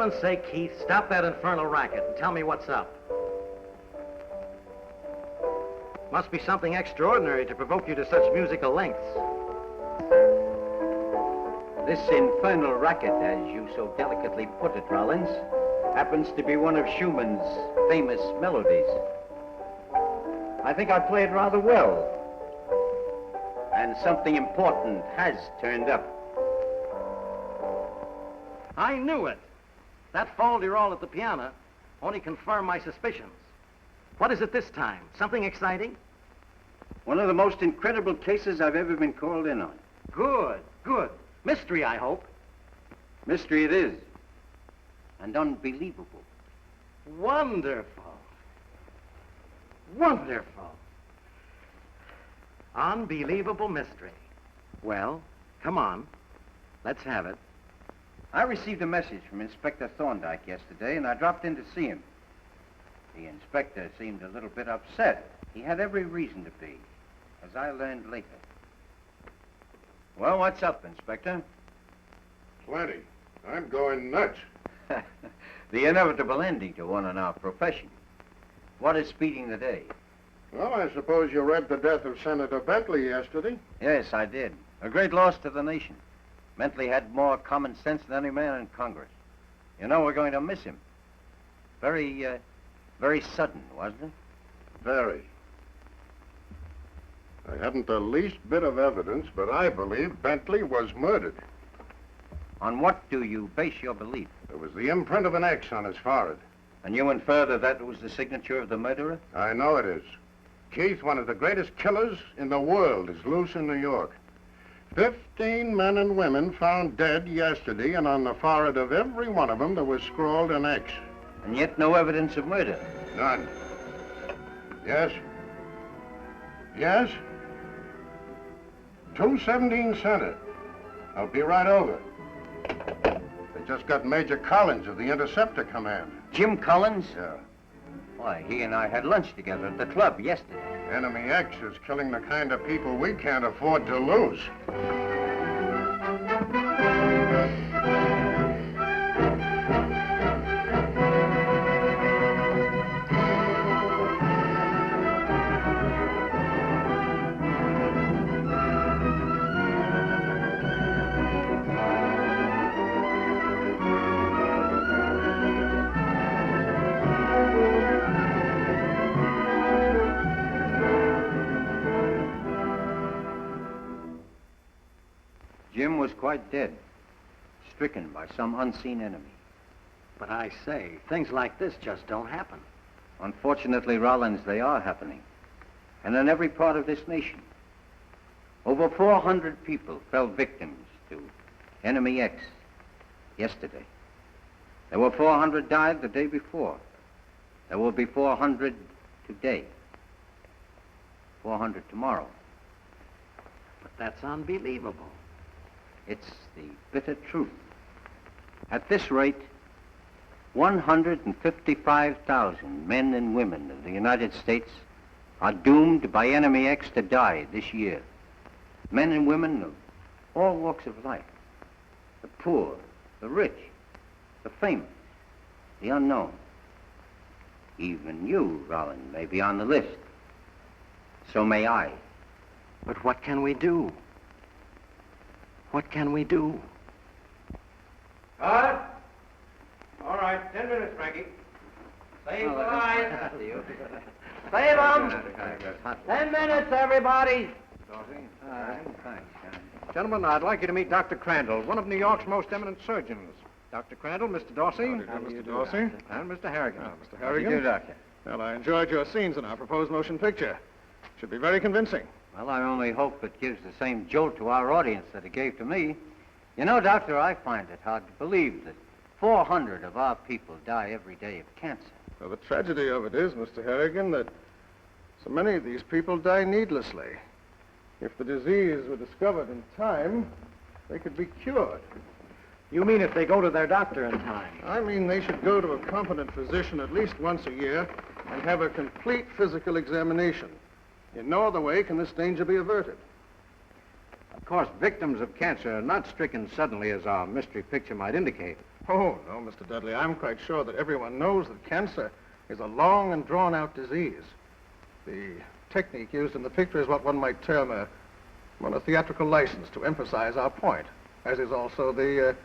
heaven's sake, Keith, stop that infernal racket and tell me what's up. Must be something extraordinary to provoke you to such musical lengths. This infernal racket, as you so delicately put it, Rollins, happens to be one of Schumann's famous melodies. I think I played rather well. And something important has turned up. I knew it. That fol-de-rol at the piano only confirmed my suspicions. What is it this time? Something exciting? One of the most incredible cases I've ever been called in on. Good, good. Mystery, I hope. Mystery it is. And unbelievable. Wonderful. Wonderful. Unbelievable mystery. Well, come on. Let's have it. I received a message from Inspector Thorndyke yesterday, and I dropped in to see him. The inspector seemed a little bit upset. He had every reason to be, as I learned later. Well, what's up, Inspector? Plenty. I'm going nuts. The inevitable ending to one in our profession. What is speeding the day? Well, I suppose you read the death of Senator Bentley yesterday. Yes, I did. A great loss to the nation. Bentley had more common sense than any man in Congress. You know, we're going to miss him. Very sudden, wasn't it? Very. I haven't the least bit of evidence, but I believe Bentley was murdered. On what do you base your belief? There was the imprint of an X on his forehead. And you infer that that was the signature of the murderer? I know it is. Keith, one of the greatest killers in the world, is loose in New York. 15 men and women found dead yesterday, and on the forehead of every one of them there was scrawled an X. And yet no evidence of murder? None. Yes? Yes? 217 Center. I'll be right over. They just got Major Collins of the Interceptor Command. Jim Collins? Yeah. Why, he and I had lunch together at the club yesterday. Enemy X is killing the kind of people we can't afford to lose. Jim was quite dead, stricken by some unseen enemy. But I say, things like this just don't happen. Unfortunately, Rollins, they are happening. And in every part of this nation. Over 400 people fell victims to Enemy X yesterday. There were 400 died the day before. There will be 400 today. 400 tomorrow. But that's unbelievable. It's the bitter truth. At this rate, 155,000 men and women of the United States are doomed by Enemy X to die this year. Men and women of all walks of life. The poor, the rich, the famous, the unknown. Even you, Rollins, may be on the list. So may I. But what can we do? What can we do? All right, 10 minutes, Frankie. Save the line. Save them. 10 minutes, everybody. Gentlemen, I'd like you to meet Dr. Crandall, one of New York's most eminent surgeons. Dr. Crandall, Mr. Dorsey. Mr. Dorsey. And Mr. Harrigan. Mr. How do you do, Doctor? Well, I enjoyed your scenes in our proposed motion picture. Should be very convincing. Well, I only hope it gives the same jolt to our audience that it gave to me. You know, Doctor, I find it hard to believe that 400 of our people die every day of cancer. Well, the tragedy of it is, Mr. Harrigan, that so many of these people die needlessly. If the disease were discovered in time, they could be cured. You mean if they go to their doctor in time? I mean they should go to a competent physician at least once a year and have a complete physical examination. In no other way can this danger be averted. Of course, victims of cancer are not stricken suddenly as our mystery picture might indicate. Oh, no, Mr. Dudley. I'm quite sure that everyone knows that cancer is a long and drawn-out disease. The technique used in the picture is what one might term a theatrical license to emphasize our point, as is also the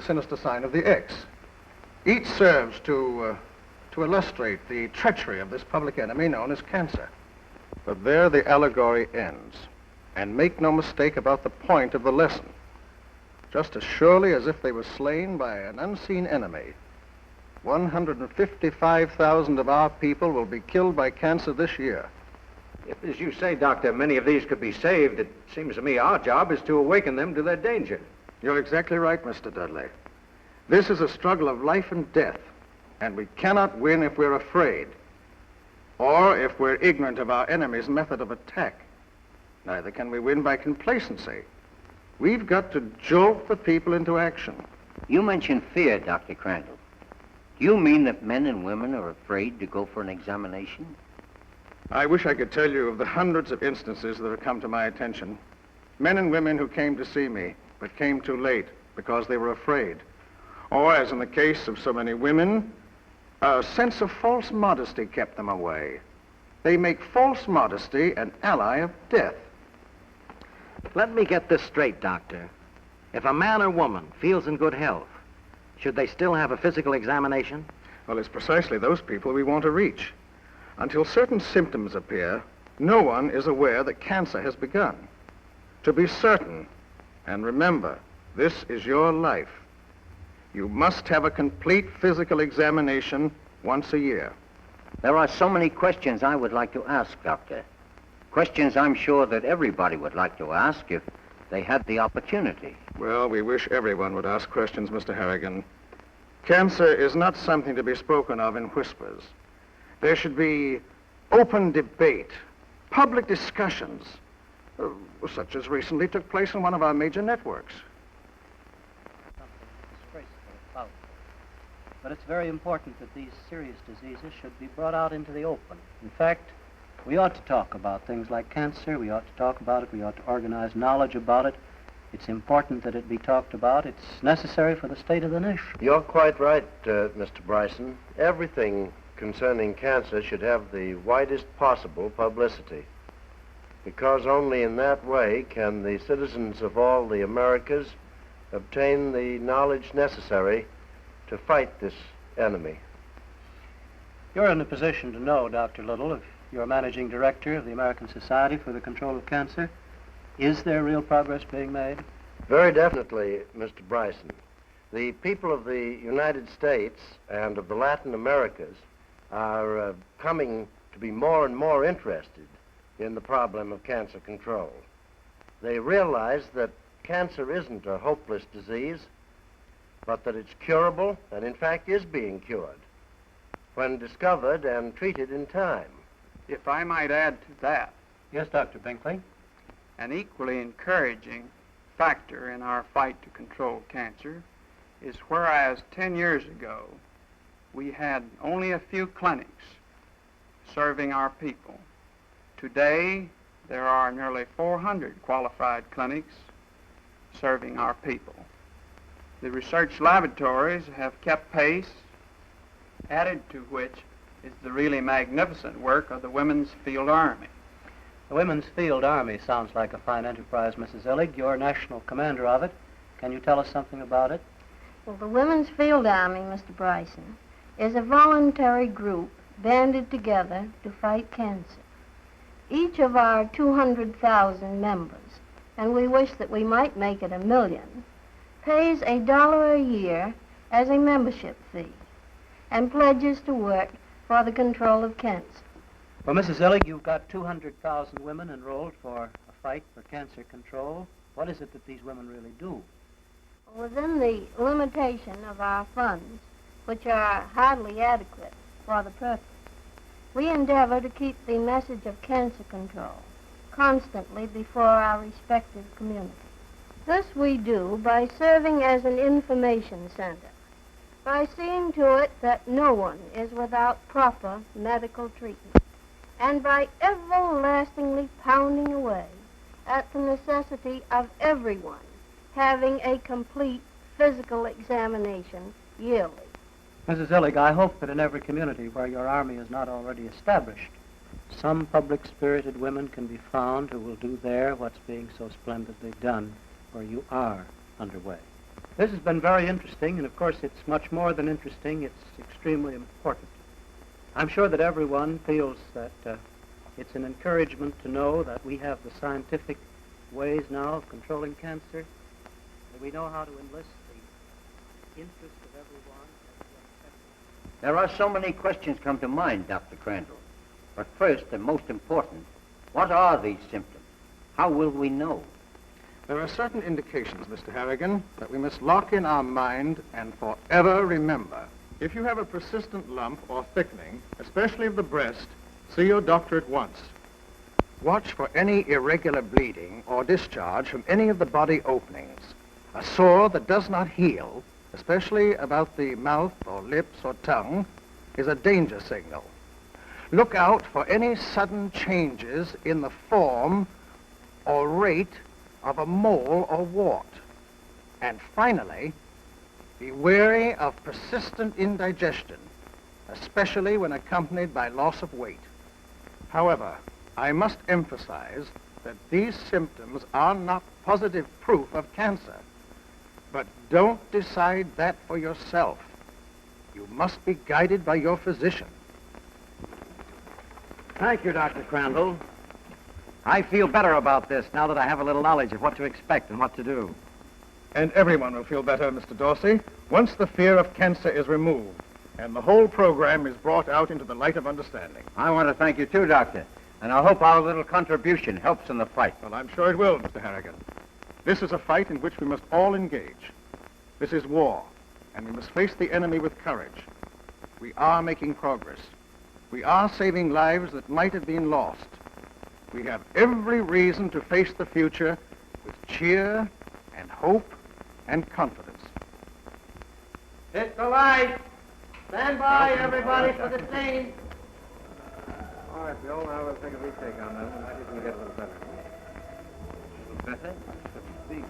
sinister sign of the X. Each serves to illustrate the treachery of this public enemy known as cancer. But there the allegory ends. And make no mistake about the point of the lesson. Just as surely as if they were slain by an unseen enemy, 155,000 of our people will be killed by cancer this year. If, as you say, Doctor, many of these could be saved, it seems to me our job is to awaken them to their danger. You're exactly right, Mr. Dudley. This is a struggle of life and death, and we cannot win if we're afraid, or if we're ignorant of our enemy's method of attack. Neither can we win by complacency. We've got to jolt the people into action. You mentioned fear, Dr. Crandall. Do you mean that men and women are afraid to go for an examination? I wish I could tell you of the hundreds of instances that have come to my attention. Men and women who came to see me, but came too late because they were afraid. Or, as in the case of so many women, a sense of false modesty kept them away. They make false modesty an ally of death. Let me get this straight, Doctor. If a man or woman feels in good health, should they still have a physical examination? Well, it's precisely those people we want to reach. Until certain symptoms appear, no one is aware that cancer has begun. To be certain, and remember, this is your life, you must have a complete physical examination once a year. There are so many questions I would like to ask, Doctor. Questions I'm sure that everybody would like to ask if they had the opportunity. Well, we wish everyone would ask questions, Mr. Harrigan. Cancer is not something to be spoken of in whispers. There should be open debate, public discussions, such as recently took place in one of our major networks. But it's very important that these serious diseases should be brought out into the open. In fact, we ought to talk about things like cancer. We ought to talk about it. We ought to organize knowledge about it. It's important that it be talked about. It's necessary for the state of the nation. You're quite right, Mr. Bryson. Everything concerning cancer should have the widest possible publicity, because only in that way can the citizens of all the Americas obtain the knowledge necessary to fight this enemy. You're in a position to know, Dr. Little, if you're managing director of the American Society for the Control of Cancer. Is there real progress being made? Very definitely, Mr. Bryson. The people of the United States and of the Latin Americas are coming to be more and more interested in the problem of cancer control. They realize that cancer isn't a hopeless disease, but that it's curable and in fact is being cured when discovered and treated in time. If I might add to that, Yes, Dr. Binkley. an equally encouraging factor in our fight to control cancer is whereas 10 years ago we had only a few clinics serving our people, today there are nearly 400 qualified clinics serving our people. The research laboratories have kept pace, added to which is the really magnificent work of the Women's Field Army. The Women's Field Army sounds like a fine enterprise, Mrs. Illig. You're national commander of it. Can you tell us something about it? Well, the Women's Field Army, Mr. Bryson, is a voluntary group banded together to fight cancer. Each of our 200,000 members, and we wish that we might make it 1 million, pays $1 a year as a membership fee and pledges to work for the control of cancer. Well, Mrs. Illig, you've got 200,000 women enrolled for a fight for cancer control. What is it that these women really do? Within the limitation of our funds, which are hardly adequate for the purpose, we endeavor to keep the message of cancer control constantly before our respective communities. This we do by serving as an information center, by seeing to it that no one is without proper medical treatment, and by everlastingly pounding away at the necessity of everyone having a complete physical examination yearly. Mrs. Illig, I hope that in every community where your army is not already established, some public-spirited women can be found who will do there what's being so splendidly done where you are underway. This has been very interesting, and of course it's much more than interesting, it's extremely important. I'm sure that everyone feels that it's an encouragement to know that we have the scientific ways now of controlling cancer, that we know how to enlist the interest of everyone. There are so many questions come to mind, Dr. Crandall. But first, and most important, what are these symptoms? How will we know? There are certain indications, Mr. Harrigan, that we must lock in our mind and forever remember. If you have a persistent lump or thickening, especially of the breast, see your doctor at once. Watch for any irregular bleeding or discharge from any of the body openings. A sore that does not heal, especially about the mouth or lips or tongue, is a danger signal. Look out for any sudden changes in the form or rate of a mole or wart. And finally, be wary of persistent indigestion, especially when accompanied by loss of weight. However, I must emphasize that these symptoms are not positive proof of cancer. But don't decide that for yourself. You must be guided by your physician. Thank you, Dr. Crandall. I feel better about this now that I have a little knowledge of what to expect and what to do. And everyone will feel better, Mr. Dorsey, once the fear of cancer is removed and the whole program is brought out into the light of understanding. I want to thank you too, Doctor. And I hope our little contribution helps in the fight. Well, I'm sure it will, Mr. Harrigan. This is a fight in which we must all engage. This is war, and we must face the enemy with courage. We are making progress. We are saving lives that might have been lost. We have every reason to face the future with cheer and hope and confidence. Hit the light. Stand by, everybody, for the scene. All right, Bill, now let's take a retake on that one. I think we get a little better. A little better? Let's see.